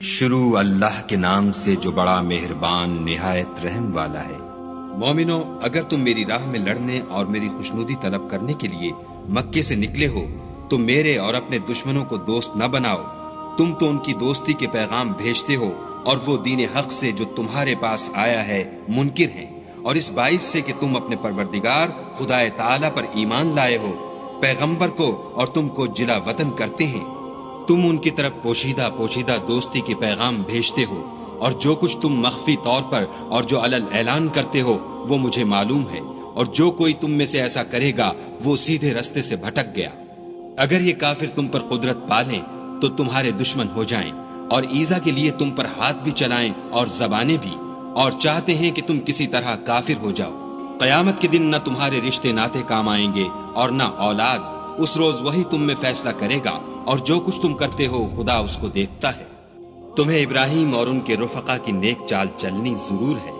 شروع اللہ کے نام سے جو بڑا مہربان نہایت رحم والا ہے۔ مومنو، اگر تم میری راہ میں لڑنے اور میری خوشنودی طلب کرنے کے لیے مکے سے نکلے ہو تو میرے اور اپنے دشمنوں کو دوست نہ بناؤ۔ تم تو ان کی دوستی کے پیغام بھیجتے ہو اور وہ دین حق سے جو تمہارے پاس آیا ہے منکر ہیں، اور اس باعث سے کہ تم اپنے پروردگار خدا تعالی پر ایمان لائے ہو، پیغمبر کو اور تم کو جلا وطن کرتے ہیں۔ تم ان کی طرف پوشیدہ دوستی کے پیغام بھیجتے ہو، اور جو کچھ تم مخفی طور پر اور جو علل اعلان کرتے ہو وہ مجھے معلوم ہے، اور جو کوئی تم میں سے ایسا کرے گا وہ سیدھے رستے سے بھٹک گیا۔ اگر یہ کافر تم پر قدرت پالیں تو تمہارے دشمن ہو جائیں، اور ایذا کے لیے تم پر ہاتھ بھی چلائیں اور زبانیں بھی، اور چاہتے ہیں کہ تم کسی طرح کافر ہو جاؤ۔ قیامت کے دن نہ تمہارے رشتے ناتے کام آئیں گے اور نہ اولاد۔ اس روز وہی تم میں فیصلہ کرے گا، اور جو کچھ تم کرتے ہو خدا اس کو دیکھتا ہے۔ تمہیں ابراہیم اور ان کے رفقا کی نیک چال چلنی ضرور ہے۔